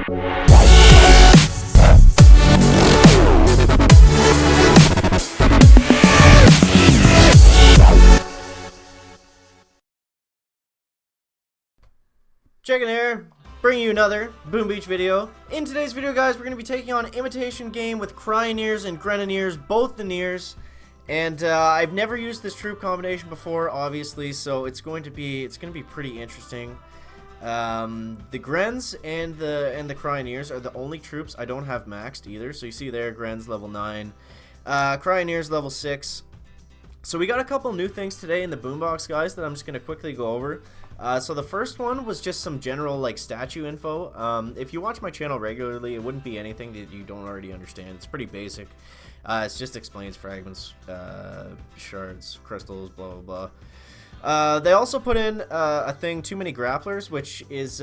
Checking here, bringing you another Boom Beach video. In today's video, guys, we're going to be taking on Imitation Game with Cyroneers and Grenadiers, both the Neers. And I've never used this troop combination before, obviously, so it's going to be pretty interesting. The Grens and the Cyroneers are the only troops I don't have maxed either. So you see there, Grens level 9, Cyroneers level 6. So we got a couple new things today in the boombox, guys, that I'm just going to quickly go over. So the first one was just some general like statue info. If you watch my channel regularly, it wouldn't be anything that you don't already understand. It's pretty basic. It just explains fragments, shards, crystals, blah blah blah. They also put in a thing, too many grapplers, which is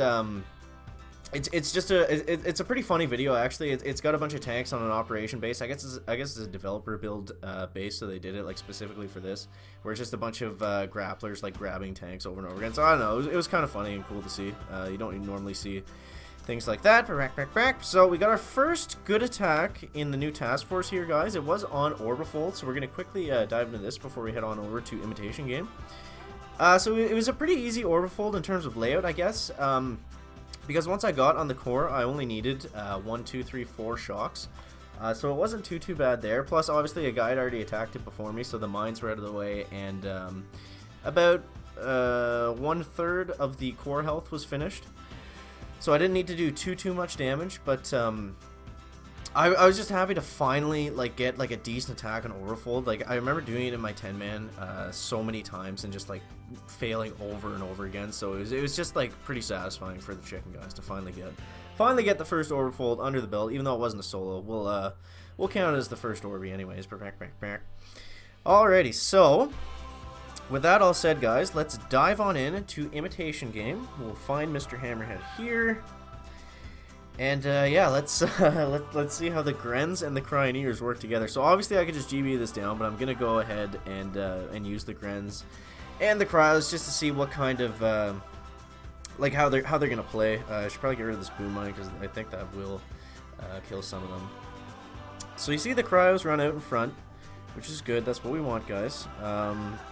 it's a pretty funny video actually. It's got a bunch of tanks on an operation base. I guess it's a developer build base, so they did it like specifically for this, where it's just a bunch of grapplers like grabbing tanks over and over again. So I don't know, it was kind of funny and cool to see. You don't normally see things like that. So we got our first good attack in the new task force here, guys. It was on Orbifold, so we're gonna quickly dive into this before we head on over to Imitation Game. So it was a pretty easy Orbifold in terms of layout, I guess. Because once I got on the core, I only needed 1, 2, 3, 4 shocks. So it wasn't too bad there. Plus, obviously, a guy had already attacked it before me, so the mines were out of the way. And about 1/3 of the core health was finished. So I didn't need to do too much damage, but I was just happy to finally like get like a decent attack on Orbifold. Like I remember doing it in my 10-man so many times and just like failing over and over again. So it was just like pretty satisfying for the chicken guys to finally get the first Orbifold under the belt. Even though it wasn't a solo, we'll count it as the first Orbi anyways. Alrighty, so with that all said, guys, let's dive on in to Imitation Game. We'll find Mr. Hammerhead here. And yeah, let's see how the Grens and the Cyroneers work together. So obviously I could just GB this down, but I'm gonna go ahead and use the Grens and the Cryos just to see what kind of like how they're gonna play. I should probably get rid of this boom mine because I think that will kill some of them. So you see the Cryos run out in front, which is good. That's what we want, guys.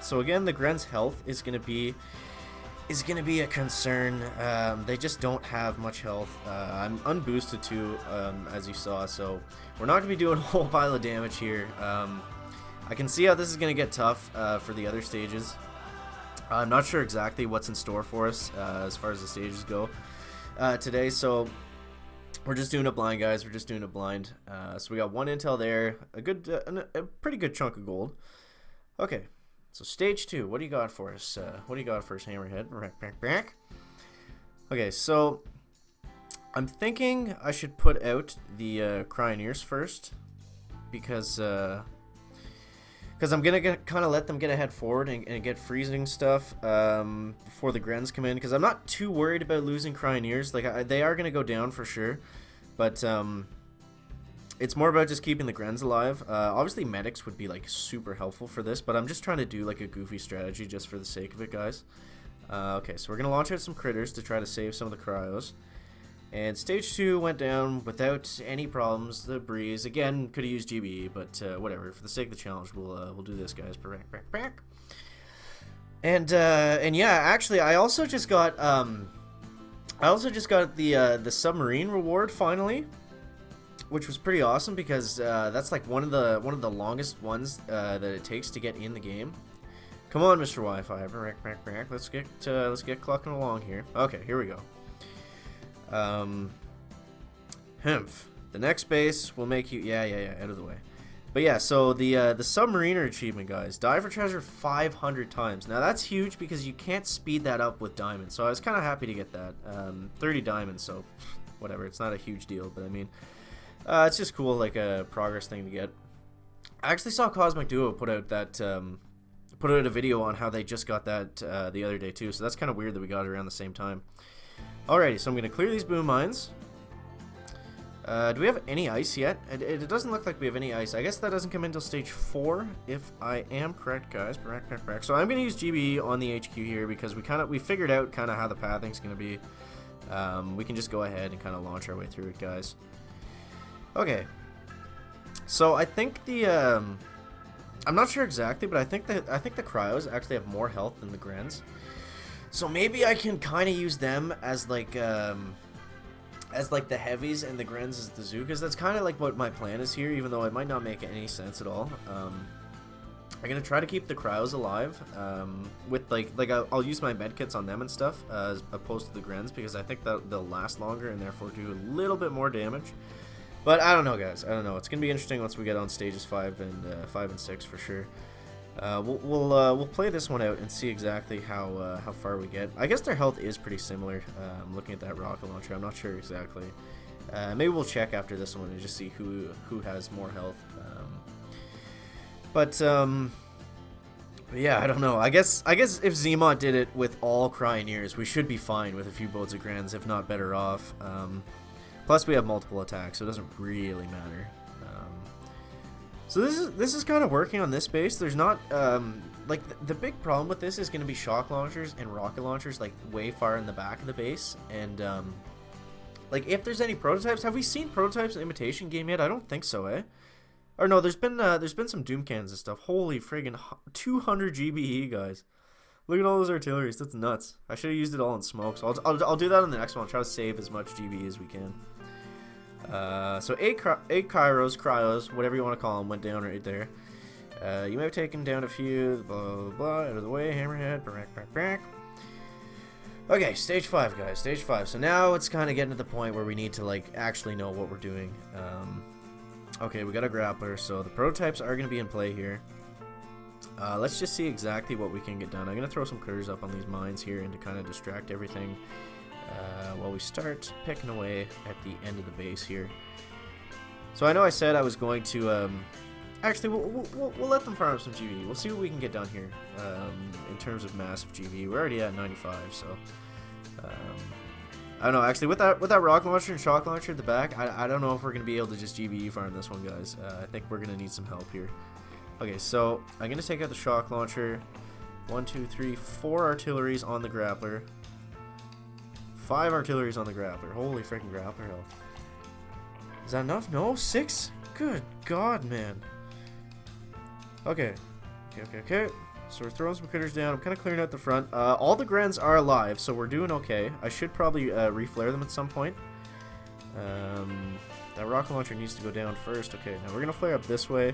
So again, the Grens' health is gonna be a concern. They just don't have much health. I'm unboosted too, as you saw, so we're not going to be doing a whole pile of damage here. I can see how this is going to get tough for the other stages. I'm not sure exactly what's in store for us as far as the stages go today, so we're just doing it blind, guys. We're just doing it blind. So we got one intel there, a pretty good chunk of gold. Okay. So stage 2, what do you got for us? Hammerhead? Okay, so I'm thinking I should put out the Cyroneers first, because I'm gonna kind of let them get ahead forward and get freezing stuff before the Grens come in, because I'm not too worried about losing Cyroneers. Like they are gonna go down for sure, but it's more about just keeping the Grens alive. Obviously medics would be like super helpful for this, but I'm just trying to do like a goofy strategy just for the sake of it, guys. Okay, so we're gonna launch out some critters to try to save some of the Cryos. And stage 2 went down without any problems. The breeze again could have used GBE, but whatever. For the sake of the challenge, we'll do this, guys. And yeah, actually, I also just got the submarine reward finally, which was pretty awesome because that's like one of the longest ones that it takes to get in the game. Come on, Mr. Wi-Fi, let's get clucking along here. Okay, here we go. Hemph. The next base will make you out of the way. But yeah, so the submariner achievement, guys, die for treasure 500 times. Now that's huge because you can't speed that up with diamonds. So I was kind of happy to get that. 30 diamonds, so whatever. It's not a huge deal, but I mean. It's just cool, like a progress thing to get. I actually saw Cosmic Duo put out a video on how they just got that the other day too, so that's kind of weird that we got it around the same time. Alrighty, so I'm going to clear these boom mines. Do we have any ice yet? It doesn't look like we have any ice. I guess that doesn't come until stage 4, if I am correct, guys. So I'm going to use GBE on the HQ here because we figured out kind of how the pathing's going to be. we can just go ahead and kind of launch our way through it, guys. Okay. So I think the I'm not sure exactly, but I think the cryos actually have more health than the Grens. So maybe I can kind of use them as like the heavies and the Grens as the Zookas. That's kind of like what my plan is here, even though it might not make any sense at all. I'm gonna try to keep the cryos alive with I'll use my medkits on them and stuff as opposed to the Grens, because I think that they'll last longer and therefore do a little bit more damage. But I don't know, guys. I don't know. It's gonna be interesting once we get on stages 5 and 6 for sure. We'll play this one out and see exactly how far we get. I guess their health is pretty similar. Looking at that rocket launcher, I'm not sure exactly. Maybe we'll check after this one and just see who has more health. But yeah, I don't know. I guess if Zmot did it with all Cyroneers, we should be fine with a few boats of Grens, if not better off. Plus, we have multiple attacks, so it doesn't really matter. So this is kind of working on this base. There's not like the big problem with this is going to be shock launchers and rocket launchers like way far in the back of the base. And like if there's any prototypes, have we seen prototypes in Imitation Game yet? I don't think so, eh? Or no, there's been some doom cannons and stuff. Holy friggin' 200 GBE, guys. Look at all those artilleries. That's nuts. I should have used it all in smoke. So I'll do that in the next one. I'll try to save as much GBE as we can. So 8 cryos, whatever you want to call them, went down right there. You may have taken down a few, blah, blah, blah, out of the way, hammerhead, brack. Okay, stage 5, guys, stage 5. So now it's kind of getting to the point where we need to, like, actually know what we're doing. Okay, we got a grappler, so the prototypes are going to be in play here. Let's just see exactly what we can get done. I'm going to throw some critters up on these mines here and to kind of distract everything. While we start picking away at the end of the base here. So I know I said I was going to actually we'll let them farm some GV. We'll see what we can get done here in terms of massive GV. We're already at 95, so I don't know. Actually, with that rocket launcher and shock launcher at the back, I don't know if we're gonna be able to just GVE farm this one, guys. I think we're gonna need some help here. Okay, so I'm gonna take out the shock launcher. 1, 2, 3, 4 artilleries on the grappler. 5 artilleries on the grappler. Holy freaking grappler health. Is that enough? No? 6? Good God, man. Okay. So we're throwing some critters down. I'm kind of clearing out the front. All the Grens are alive, so we're doing okay. I should probably reflare them at some point. That rocket launcher needs to go down first. Okay, now we're going to flare up this way.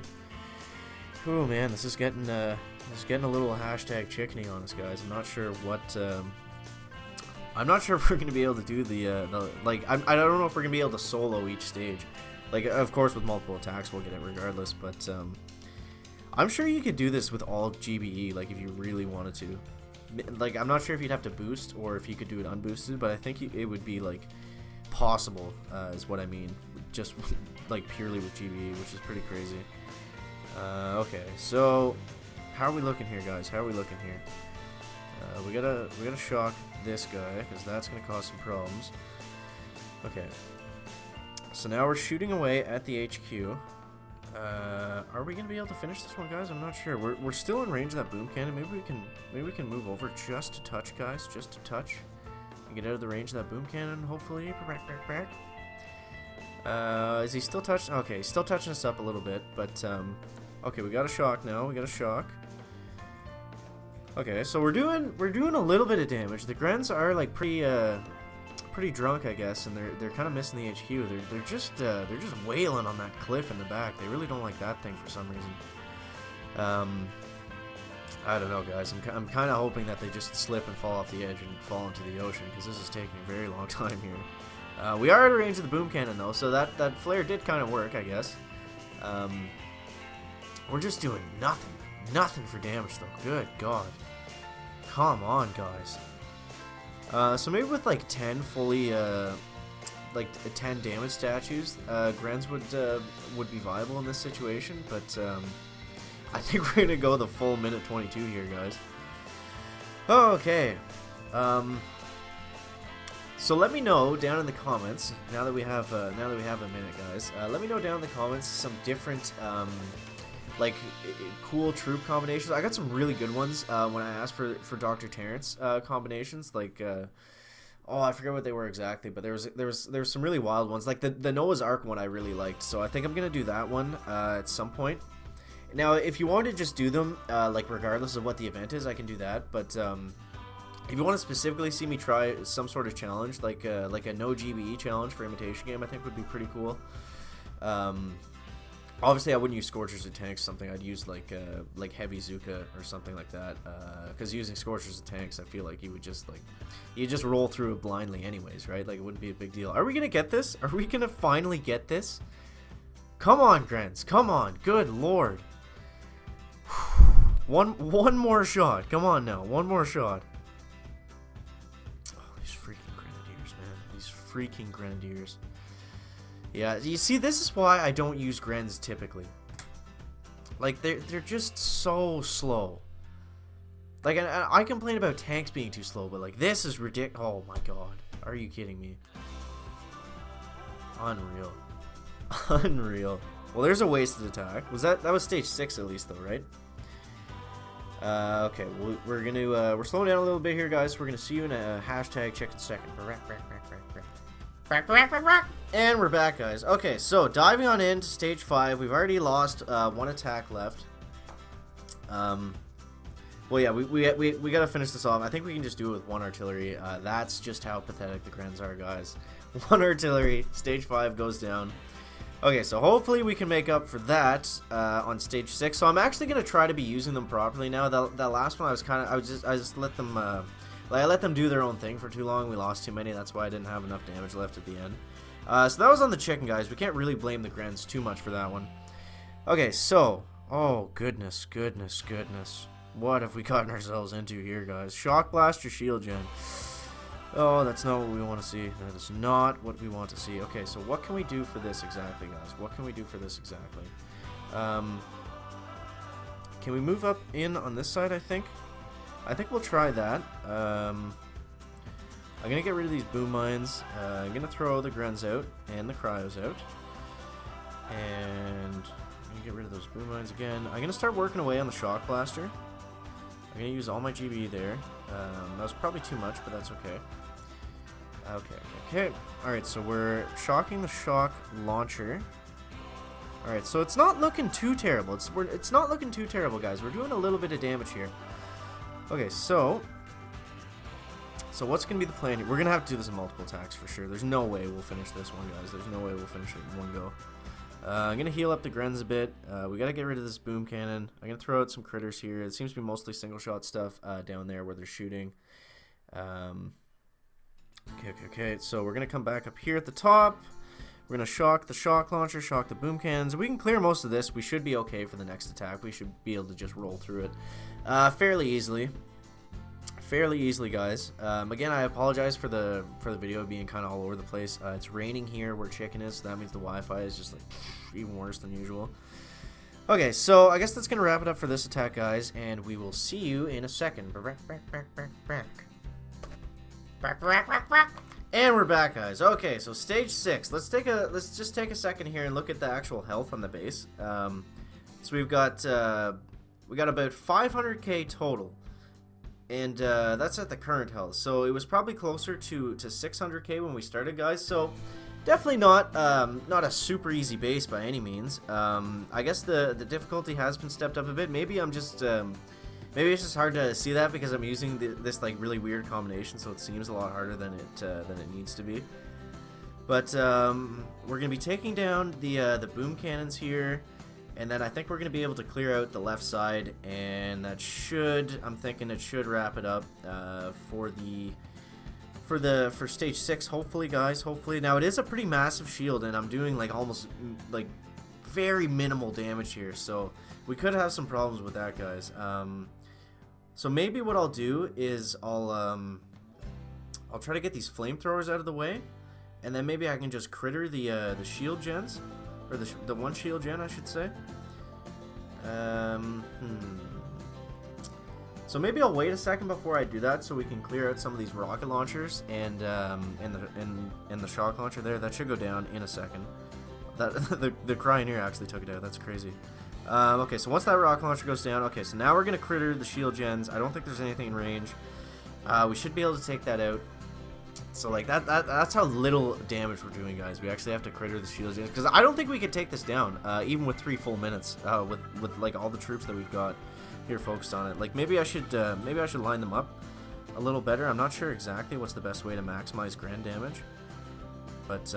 Oh, man, this is getting a little hashtag chickeny on us, guys. I'm not sure what... I'm not sure if we're gonna be able to do the like I don't know if we're gonna be able to solo each stage. Like, of course, with multiple attacks we'll get it regardless, but I'm sure you could do this with all GBE, like if you really wanted to. Like, I'm not sure if you'd have to boost or if you could do it unboosted, but I think it would be like possible, is what I mean, just like purely with GBE, which is pretty crazy. Okay, so how are we looking here, guys? How are we looking here? We gotta shock this guy, because that's gonna cause some problems. Okay, so now we're shooting away at the HQ. Are we gonna be able to finish this one, guys? I'm not sure. We're still in range of that boom cannon. Maybe we can move over just a touch, guys, just a touch, and get out of the range of that boom cannon. Hopefully. Is he still touching? Okay, he's still touching us up a little bit, but okay, we got a shock now. We got a shock. Okay, so we're doing a little bit of damage. The Grens are like pretty drunk, I guess, and they're kind of missing the HQ. They're just wailing on that cliff in the back. They really don't like that thing for some reason. I don't know, guys. I'm kind of hoping that they just slip and fall off the edge and fall into the ocean, because this is taking a very long time here. We are out of range of the boom cannon though, so that flare did kind of work, I guess. We're just doing nothing for damage though. Good God. Come on, guys. So maybe with like 10 fully, like 10 damage statues, Grens would be viable in this situation, but I think we're gonna go the full minute 22 here, guys. Okay. So let me know down in the comments, now that we have a minute, guys. Let me know down in the comments some different like cool troop combinations. I got some really good ones when I asked for Dr. Terrence combinations, like Oh, I forget what they were exactly, but there was some really wild ones. Like the Noah's Ark one I really liked, so I think I'm gonna do that one at some point. Now, if you want to just do them, like regardless of what the event is, I can do that. But if you want to specifically see me try some sort of challenge, like a no GBE challenge for Imitation Game, I think would be pretty cool. Obviously, I wouldn't use Scorchers and tanks. Something I'd use like Heavy Zuka or something like that. Because using Scorchers and tanks, I feel like you just roll through it blindly, anyways, right? Like it wouldn't be a big deal. Are we gonna get this? Are we gonna finally get this? Come on, Grens. Come on. Good lord. One more shot. Come on now. One more shot. Oh, these freaking Grenadiers, man. These freaking Grenadiers. Yeah, you see, this is why I don't use Grens typically. Like, they're just so slow. Like, I complain about tanks being too slow, but, like, this is ridiculous. Oh, my God. Are you kidding me? Unreal. Unreal. Well, there's a wasted attack. That was stage 6 at least, though, right? Okay, we're slowing down a little bit here, guys. We're gonna see you in a hashtag chicken second. And we're back, guys. Okay, so diving on into stage 5, we've already lost one attack left. Well, yeah, we gotta finish this off. I think we can just do it with one artillery. That's just how pathetic the Grens are, guys. One artillery, stage 5 goes down. Okay, so hopefully we can make up for that on stage 6. So I'm actually gonna try to be using them properly now. That last one I just let them I let them do their own thing for too long. We lost too many. That's why I didn't have enough damage left at the end. So that was on the chicken, guys. We can't really blame the Grens too much for that one. Okay, so oh goodness. What have we gotten ourselves into here, guys? Shock blast or shield gen? Oh, that's not what we want to see. That is not what we want to see. Okay, so what can we do for this exactly, guys? What can we do for this exactly? Can we move up in on this side, I think? I think we'll try that. I'm going to get rid of these boom mines. I'm going to throw the Grens out and the cryos out. And I'm going to get rid of those boom mines again. I'm going to start working away on the shock blaster. I'm going to use all my GB there. That was probably too much, but that's okay. Okay. Alright, so we're shocking the shock launcher. Alright, so it's not looking too terrible. It's not looking too terrible, guys. We're doing a little bit of damage here. Okay, so what's going to be the plan here? We're going to have to do this in multiple attacks for sure. There's no way we'll finish this one, guys. There's no way we'll finish it in one go. I'm going to heal up the Grens a bit. We got to get rid of this boom cannon. I'm going to throw out some critters here. It seems to be mostly single shot stuff down there where they're shooting. Okay. So we're going to come back up here at the top. We're going to shock the shock launcher, shock the boom cannons. If we can clear most of this, we should be okay for the next attack. We should be able to just roll through it fairly easily. Fairly easily, guys. Again, I apologize for the video being kind of all over the place. It's raining here where chicken is, so that means the Wi-Fi is just like even worse than usual. Okay, so I guess that's gonna wrap it up for this attack, guys, and we will see you in a second. And we're back, guys. Okay, so stage 6. Let's just take a second here and look at the actual health on the base. So we got about 500k total. And that's at the current health, so it was probably closer to 600k when we started, guys. So definitely not a super easy base by any means. I guess the difficulty has been stepped up a bit. Maybe I'm just maybe it's just hard to see that because I'm using this like really weird combination, so it seems a lot harder than it needs to be. But we're gonna be taking down the boom cannons here. And then I think we're going to be able to clear out the left side, and that should, I'm thinking it should wrap it up for stage 6, hopefully, guys, hopefully. Now, it is a pretty massive shield, and I'm doing like almost like very minimal damage here, so we could have some problems with that, guys. So maybe what I'll do is I'll try to get these flamethrowers out of the way, and then maybe I can just critter the shield gens. Or the one shield gen, I should say. So maybe I'll wait a second before I do that, so we can clear out some of these rocket launchers and the shock launcher there. That should go down in a second. The Cryoneer actually took it out. That's crazy. Okay, so once that rocket launcher goes down, okay, so now we're gonna critter the shield gens. I don't think there's anything in range. We should be able to take that out. Let's So like that's how little damage we're doing, guys. We actually have to critter the shields because I don't think we could take this down, even with 3 full minutes, with like all the troops that we've got here focused on it. Like maybe I should line them up a little better. I'm not sure exactly what's the best way to maximize grand damage, but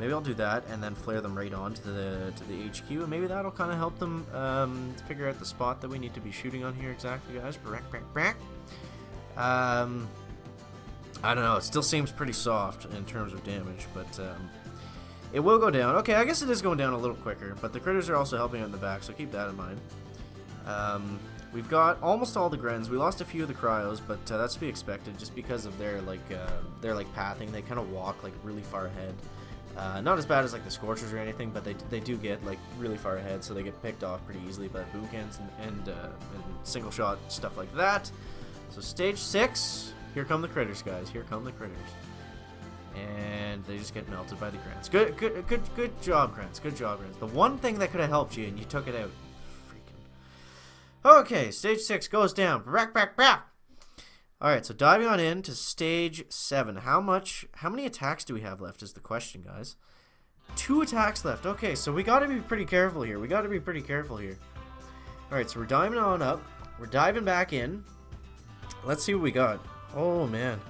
maybe I'll do that and then flare them right on to the HQ, and maybe that'll kind of help them figure out the spot that we need to be shooting on here exactly, guys. I don't know, it still seems pretty soft in terms of damage, but it will go down. Okay, I guess it is going down a little quicker, but the critters are also helping out in the back, so keep that in mind. We've got almost all the Grens. We lost a few of the Cryos, but that's to be expected just because of their pathing. They kind of walk like really far ahead. Not as bad as like the Scorchers or anything, but they do get like really far ahead, so they get picked off pretty easily by boom cannons and single shot stuff like that. So stage 6. Here come the critters, guys. Here come the critters. And they just get melted by the Grants. Good job, Grants. Good job, Grants. The one thing that could have helped you, and you took it out. Freaking. Okay, stage 6 goes down. Back. Alright, so diving on in to stage 7. How many attacks do we have left is the question, guys. 2 attacks left. Okay, so we gotta be pretty careful here. Alright, so we're diving on up. We're diving back in. Let's see what we got. Oh, man.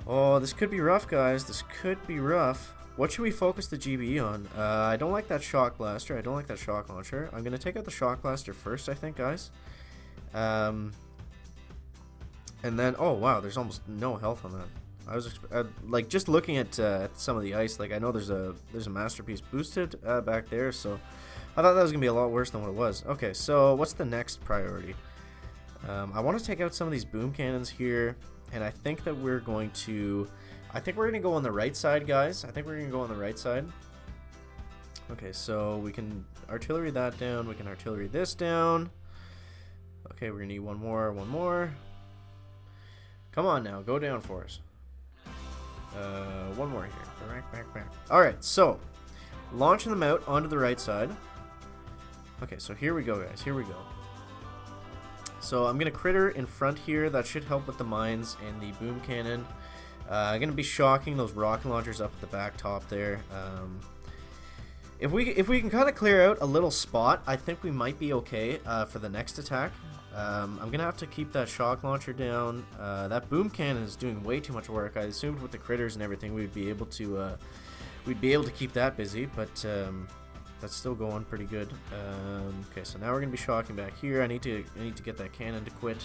Oh, this could be rough, guys. This could be rough. What should we focus the GBE on? I don't like that shock blaster. I don't like that shock launcher. I'm going to take out the shock blaster first, I think, guys. And then, oh, wow, there's almost no health on that. I was like just looking at some of the ice. Like I know there's a masterpiece boosted back there, so I thought that was going to be a lot worse than what it was. Okay, so what's the next priority? I want to take out some of these boom cannons here, and I think that we're going to go on the right side, guys. I think we're going to go on the right side. Okay, so we can artillery that down. We can artillery this down. Okay, we're going to need one more. Come on now, go down for us. One more here. Back. Alright, so launching them out onto the right side. Okay, so here we go, guys. Here we go. So I'm going to critter in front here. That should help with the mines and the boom cannon. I'm going to be shocking those rocket launchers up at the back top there. If we can kind of clear out a little spot, I think we might be okay for the next attack. I'm going to have to keep that shock launcher down. That boom cannon is doing way too much work. I assumed with the critters and everything we'd be able to keep that busy, but that's still going pretty good. Okay, so now we're going to be shocking back here. I need to get that cannon to quit.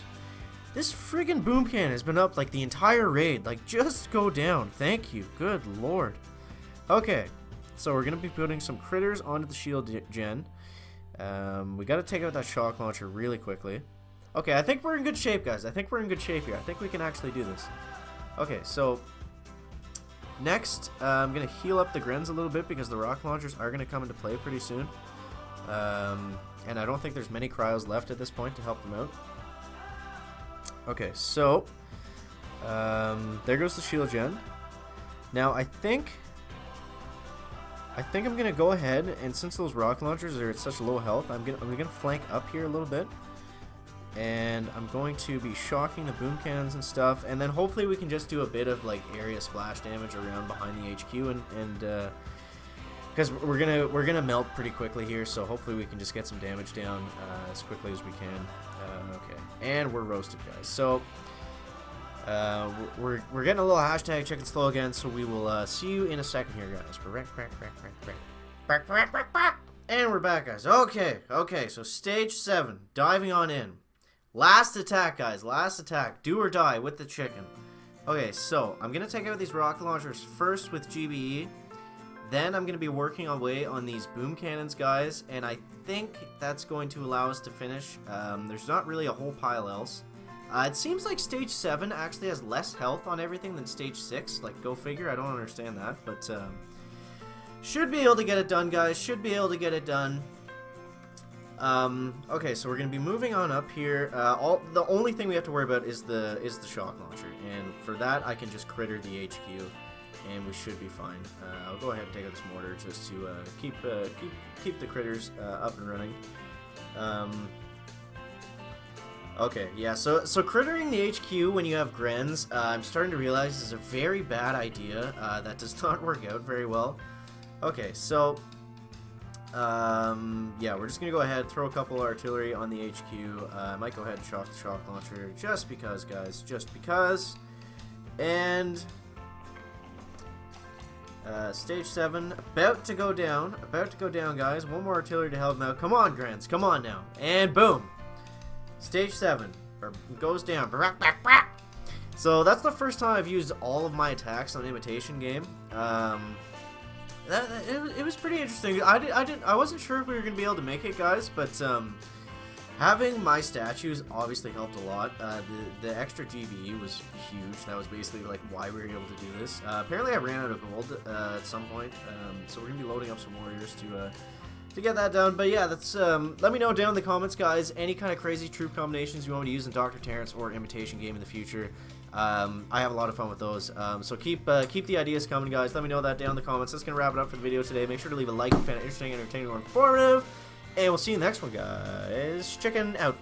This friggin' boom cannon has been up like the entire raid. Like, just go down. Thank you. Good lord. Okay, so we're going to be putting some critters onto the shield gen. We got to take out that shock launcher really quickly. Okay, I think we're in good shape, guys. I think we're in good shape here. I think we can actually do this. Okay, so next, I'm going to heal up the Grens a little bit because the rocket launchers are going to come into play pretty soon. And I don't think there's many cryos left at this point to help them out. Okay, so there goes the shield gen. Now I think I'm gonna go ahead, and since those rocket launchers are at such low health, I'm gonna flank up here a little bit, and I'm going to be shocking the boom cannons and stuff, and then hopefully we can just do a bit of like area splash damage around behind the HQ, and because we're gonna melt pretty quickly here, so hopefully we can just get some damage down as quickly as we can. Okay, and we're roasted, guys. So we're getting a little hashtag chicken slow again, so we will see you in a second here, guys. And we're back, guys. Okay, so stage 7, diving on in. Last attack, guys, last attack. Do or die with the chicken. Okay, so I'm gonna take out these rocket launchers first with GBE. Then I'm going to be working away on these boom cannons, guys, and I think that's going to allow us to finish. There's not really a whole pile else. It seems like stage 7 actually has less health on everything than stage 6. Like, go figure, I don't understand that, but should be able to get it done, guys. Should be able to get it done. Okay, so we're going to be moving on up here. The only thing we have to worry about is the shock launcher, and for that I can just critter the HQ. And we should be fine. I'll go ahead and take out this mortar just to keep the critters up and running. Okay, yeah, so crittering the HQ when you have Grens, I'm starting to realize is a very bad idea. That does not work out very well. Okay, so, yeah, we're just going to go ahead, throw a couple artillery on the HQ. I might go ahead and shock the shock launcher just because, guys, just because. And stage 7, about to go down, guys. One more artillery to help them out. Come on, Grens, come on now. And boom. Stage 7 goes down. So that's the first time I've used all of my attacks on Imitation Game. It was pretty interesting. I wasn't sure if we were gonna be able to make it, guys, but having my statues obviously helped a lot. The extra GBE was huge. That was basically like why we were able to do this. Apparently I ran out of gold at some point, so we're gonna be loading up some warriors to get that done. But yeah, that's let me know down in the comments, guys, any kind of crazy troop combinations you want me to use in Dr. Terrence or Imitation Game in the future. I have a lot of fun with those, so keep the ideas coming, guys. Let me know that down in the comments. That's gonna wrap it up for the video today. Make sure to leave a like if you found it interesting, entertaining, or informative, and we'll see you in the next one, guys. Chicken out.